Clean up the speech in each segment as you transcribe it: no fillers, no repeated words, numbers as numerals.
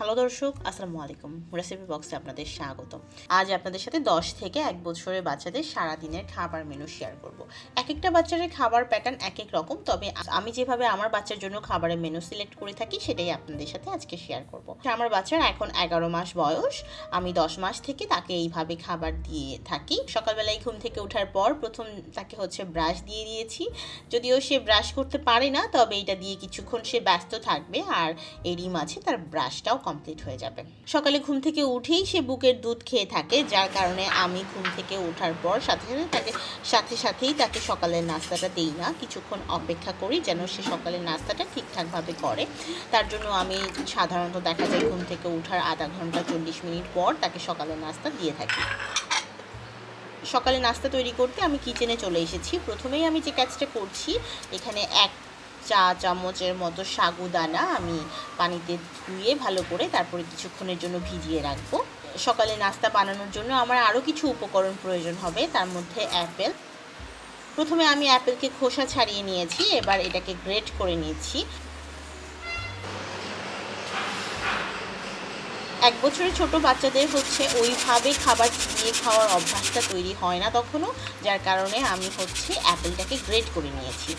Hello দর্শক, আসসালামু আলাইকুম। রেসিপি বক্সে আপনাদের স্বাগত। আজ আপনাদের সাথে 10 থেকে 1 বছরের বাচ্চাদের সারাদিনের খাবার মেনু শেয়ার করব। এক একটা বাচ্চাদের খাবার প্যাটার্ন এক এক রকম, তবে আমি যেভাবে আমার বাচ্চার জন্য খাবারের মেনু সিলেক্ট করে থাকি সেটাই আপনাদের সাথে আজকে শেয়ার করব। আমার বাচ্চার এখন 11 মাস বয়স। আমি 10 মাস থেকে তাকে এইভাবে খাবার দিয়ে থাকি। সকালবেলায় ঘুম থেকে ওঠার পর প্রথম তাকে ব্রাশ দিয়ে দিয়েছি। যদিও সে ব্রাশ করতে পারে না, তবে এটা দিয়ে কিছুক্ষণ সে ব্যস্ত থাকবে আর এরই মাঝে তার ব্রাশটাও কমপ্লিট হয়ে যাবে। সকালে ঘুম থেকে উঠেই সে বুকের দুধ খেয়ে থাকে, যার কারণে আমি ঘুম থেকে ওঠার পর সাথে সাথেই তাকে সকালের নাস্তাটা দেই না, কিছুক্ষণ অপেক্ষা করি যেন সে সকালের নাস্তাটা ঠিকঠাকভাবে করে। তার জন্য আমি সাধারণত দেখা যায় ঘুম থেকে ওঠার আধা ঘন্টা 40 মিনিট পর তাকে সকালের নাস্তা দিয়ে থাকি। সকালে নাস্তা তৈরি করতে আমি কিচেনে চলে এসেছি। প্রথমেই আমি যে কাজটা করছি, এখানে 1 চা চামচের মতো সাগুদানা আমি পানিতে ধুয়ে ভালো করে তারপরে কিছুক্ষণের জন্য ভিজিয়ে রাখবো। সকালে নাস্তা বানানোর জন্য আমার আরও কিছু উপকরণ প্রয়োজন হবে, তার মধ্যে অ্যাপেল। প্রথমে আমি অ্যাপেলকে খোসা ছাড়িয়ে নিয়েছি, এবার এটাকে গ্রেট করে নিয়েছি। 1 বছরের ছোট বাচ্চাদের ওইভাবে খাবার চিবিয়ে খাওয়ার অভ্যাসটা তৈরি হয় না তখনও, যার কারণে আমি অ্যাপেলটাকে গ্রেট করে নিয়েছি।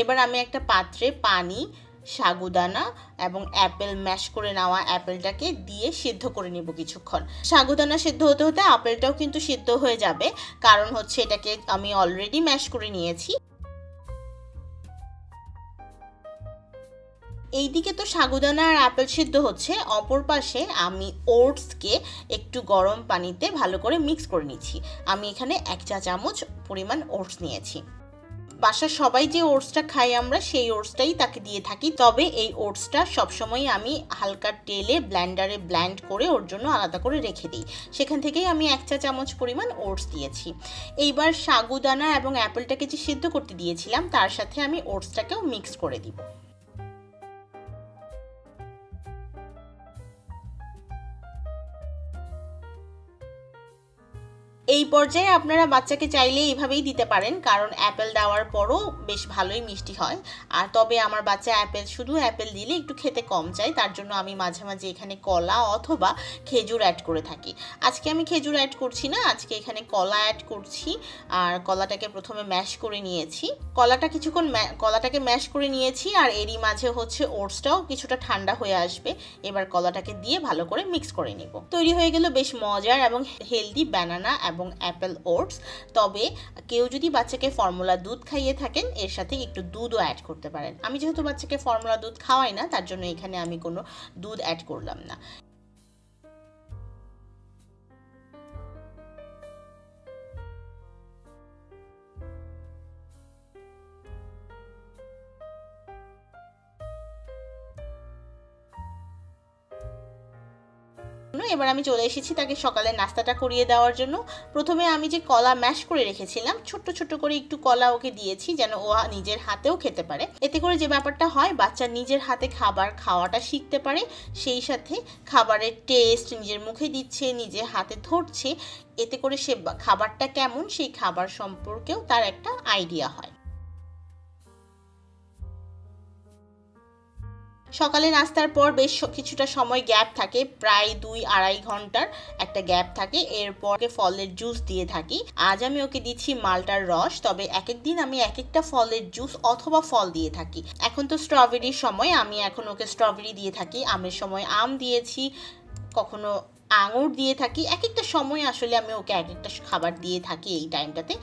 এবার আমি একটা পাত্রে পানি, সাগুদানা এবং অ্যাপেল ম্যাশ করে নেওয়া অ্যাপেলটাকে দিয়ে সিদ্ধ করে নেব কিছুক্ষণ। সাগুদানা সিদ্ধ হতে হতে আপেলটাও কিন্তু সিদ্ধ হয়ে যাবে, কারণ এটাকে আমি অলরেডি ম্যাশ করে নিয়েছি। এইদিকে তো সাগুদানা আর আপেল সিদ্ধ হচ্ছে, অপর পাশে আমি ওটসকে একটু গরম পানিতে ভালো করে মিক্স করে নিচ্ছি। আমি এখানে 1 চা চামচ পরিমাণ ওটস নিয়েছি। বাসার সবাই যে ওটসটা খাই আমরা, সেই ওটসটাই তাকে দিয়ে থাকি, তবে এই ওটসটা সবসময় আমি হালকা তেলে ব্লেন্ডারে ব্লেন্ড করে ওর জন্য আলাদা করে রেখে দিই। সেখান থেকেই আমি 1 চা চামচ পরিমাণ ওটস দিয়েছি। এইবার সাগুদানা এবং অ্যাপেলটাকে যে সিদ্ধ করতে দিয়েছিলাম তার সাথে আমি ওটসটাকেও মিক্স করে দিব। এই পর্যায়ে আপনারা বাচ্চাকে চাইলে এইভাবেই দিতে পারেন, কারণ অ্যাপেল দেওয়ার পরও বেশ ভালোই মিষ্টি হয়। আর তবে আমার বাচ্চা শুধু অ্যাপেল দিলে একটু খেতে কম চায়, তার জন্য আমি মাঝে মাঝে এখানে কলা অথবা খেজুর অ্যাড করে থাকি। আজকে আমি খেজুর অ্যাড করছি না, আজকে এখানে কলা অ্যাড করছি। আর কলাটাকে প্রথমে ম্যাশ করে নিয়েছি। কলাটাকে ম্যাশ করে নিয়েছি, আর এরই মাঝে ওটসটাও কিছুটা ঠান্ডা হয়ে আসবে। এবার কলাটাকে দিয়ে ভালো করে মিক্স করে নেব। তৈরি হয়ে গেল বেশ মজার এবং হেলদি বানানা এবং অ্যাপেল ওটস। তবে কেউ যদি বাচ্চাকে ফর্মুলা দুধ খাইয়ে থাকেন, এর সাথে একটু দুধও অ্যাড করতে পারেন। আমি যেহেতু বাচ্চাকে ফর্মুলা দুধ খাওয়াই না, তার জন্য এখানে আমি কোনো দুধ অ্যাড করলাম না। এবার আমি চলে এসেছি তাকে সকালে নাস্তাটা করিয়ে দেওয়ার জন্য। প্রথমে আমি যে কলা ম্যাশ করে রেখেছিলাম, ছোট্ট ছোট্ট করে একটু কলা ওকে দিয়েছি যেন ও নিজের হাতেও খেতে পারে। এতে করে যে ব্যাপারটা হয়, বাচ্চা নিজের হাতে খাবার খাওয়াটা শিখতে পারে, সেই সাথে খাবারের টেস্ট নিজের মুখে দিচ্ছে, নিজের হাতে ধরছে। এতে করে সে খাবারটা কেমন সেই খাবার সম্পর্কেও তার একটা আইডিয়া হয়। সকালে নাস্তার পর বেশ কিছুটা সময় গ্যাপ থাকে, প্রায় 2-2.5 ঘন্টার একটা গ্যাপ থাকে। এরপর ফলের জুস দিয়ে থাকি। আজ আমি ওকে দিচ্ছি মাল্টার রস, তবে এক এক দিন আমি এক একটা ফলের জুস অথবা ফল দিয়ে থাকি। এখন তো স্ট্রবেরির সময়, আমি এখন ওকে স্ট্রবেরি দিয়ে থাকি। আমের সময় আম দিয়েছি, কখনো আঙুর দিয়ে থাকি। এক একটা সময় আমি ওকে এক একটা খাবার দিয়ে থাকি এই টাইমটাতে।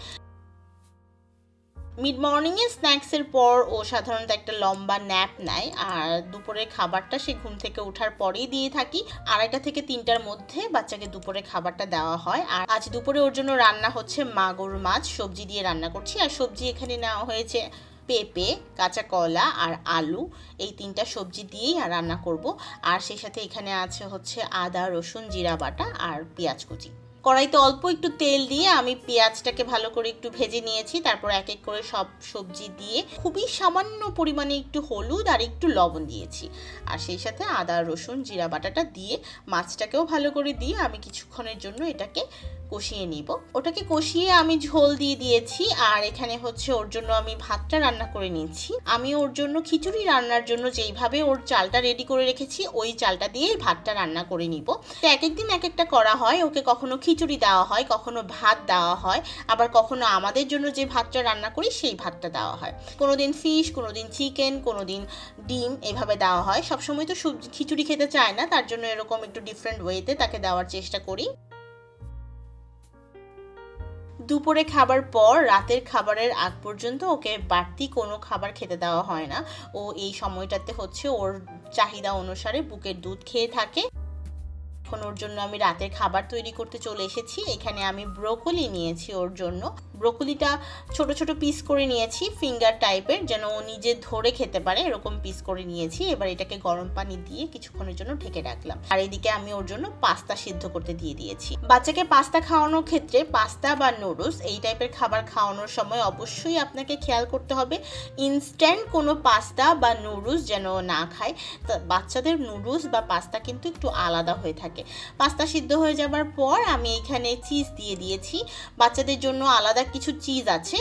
মিড মর্নিংয়ে স্ন্যাক্সের পর ও সাধারণত একটা লম্বা ন্যাপ নেয়, আর দুপুরের খাবারটা সে ঘুম থেকে ওঠার পরেই দিয়ে থাকি। 2:30 থেকে 3টার মধ্যে বাচ্চাকে দুপুরে খাবারটা দেওয়া হয়। আর আজ দুপুরে ওর জন্য রান্না হচ্ছে মাগুর মাছ, সবজি দিয়ে রান্না করছি। আর সবজি এখানে নেওয়া হয়েছে পেঁপে, কাঁচা কলা আর আলু, এই 3টা সবজি দিয়েই রান্না করব। আর সেই সাথে এখানে আছে হচ্ছে আদা, রসুন, জিরা বাটা আর পেঁয়াজ কুচি। কড়াইতে অল্প একটু তেল দিয়ে আমি পেঁয়াজটাকে ভালো করে একটু ভেজে নিয়েছি। তারপর এক এক করে সব সবজি দিয়ে খুবই সামান্য পরিমাণে একটু হলুদ আর একটু লবণ দিয়েছি। আর সেই সাথে আদা, রসুন, জিরা বাটাটা দিয়ে মাছটাকেও ভালো করে দিয়ে আমি কিছুক্ষণের জন্য এটাকে কষিয়ে নিব। ওটাকে কষিয়ে আমি ঝোল দিয়ে দিয়েছি। আর এখানে হচ্ছে ওর জন্য আমি ভাতটা রান্না করে নিচ্ছি। আমি ওর জন্য খিচুড়ি রান্নার জন্য যেইভাবে ওর চালটা রেডি করে রেখেছি ওই চালটা দিয়েই ভাতটা রান্না করে নিব। তো এক একদিন এক একটা করা হয়। ওকে কখনো খিচুড়ি দেওয়া হয়, কখনো ভাত দেওয়া হয়, আবার কখনো আমাদের জন্য যে ভাতটা রান্না করি সেই ভাতটা দেওয়া হয়। কোনোদিন ফিশ, কোনোদিন চিকেন, কোনোদিন ডিম, এভাবে দেওয়া হয়। সবসময় তো খিচুড়ি খেতে চায় না, তার জন্য এরকম একটু ডিফারেন্ট ওয়েতে তাকে দেওয়ার চেষ্টা করি। দুপুরে খাবার পর রাতের খাবারের আগ পর্যন্ত ওকে বাড়তি কোনো খাবার খেতে দেওয়া হয় না। ও এই সময়টাতে হচ্ছে ওর চাহিদা অনুসারে বুকের দুধ খেয়ে থাকে। এখন ওর জন্য আমি রাতের খাবার তৈরি করতে চলে এসেছি। এখানে আমি ব্রোকলি নিয়েছি ওর জন্য। ব্রোকলিটা ছোট ছোট পিস করে নিয়েছি, ফিঙ্গার টাইপের, যেন ও নিজে ধরে খেতে পারে এরকম পিস করে নিয়েছি। এবার এটাকে গরম পানি দিয়ে কিছুক্ষণের জন্য ঢেকে রাখলাম। আর এদিকে আমি ওর জন্য পাস্তা সিদ্ধ করতে দিয়ে দিয়েছি। বাচ্চাকে পাস্তা খাওয়ানোর ক্ষেত্রে পাস্তা বা নুডলস এই টাইপের খাবার খাওয়ানোর সময় অবশ্যই আপনাকে খেয়াল করতে হবে ইনস্ট্যান্ট কোনো পাস্তা বা নুডলস যেন না খায়। বাচ্চাদের নুডলস বা পাস্তা কিন্তু একটু আলাদা হয়ে থাকে। পাস্তা সিদ্ধ হয়ে যাবার পর আমি এখানে চিজ দিয়ে দিয়েছি। বাচ্চাদের জন্য আলাদা কিছু চিজ আছে,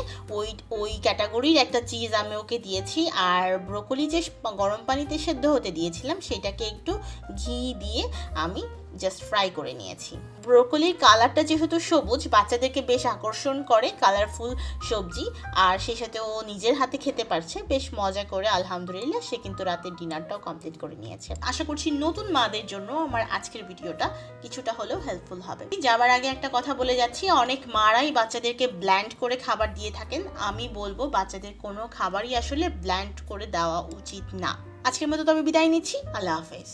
ওই ক্যাটাগরির একটা চিজ আমি ওকে দিয়েছি। আর ব্রোকলি যে গরম পানিতে সেদ্ধ হতে দিয়েছিলাম সেটাকে একটু ঘি দিয়ে আমি জাস্ট ফ্রাই করে নিয়েছি। ব্রোকলির কালারটা যেহেতু সবুজ, বাচ্চাদেরকে বেশ আকর্ষণ করে কালারফুল সবজি। আর সেই সাথে ও নিজের হাতে খেতে পারছে বেশ মজা করে। আলহামদুলিল্লাহ, সে কিন্তু রাতের ডিনারটাও কমপ্লিট করে নিয়েছে। আশা করছি নতুন মাদের জন্য আমার আজকের ভিডিওটা কিছুটা হলেও হেল্পফুল হবে। যাবার আগে একটা কথা বলে যাচ্ছি, অনেক মারাই বাচ্চাদেরকে ব্ল্যান্ড করে খাবার দিয়ে থাকেন। আমি বলবো বাচ্চাদের কোনো খাবারই আসলে ব্ল্যান্ড করে দেওয়া উচিত না। আজকের মতো তবে বিদায় নিচ্ছি। আল্লাহ হাফেজ।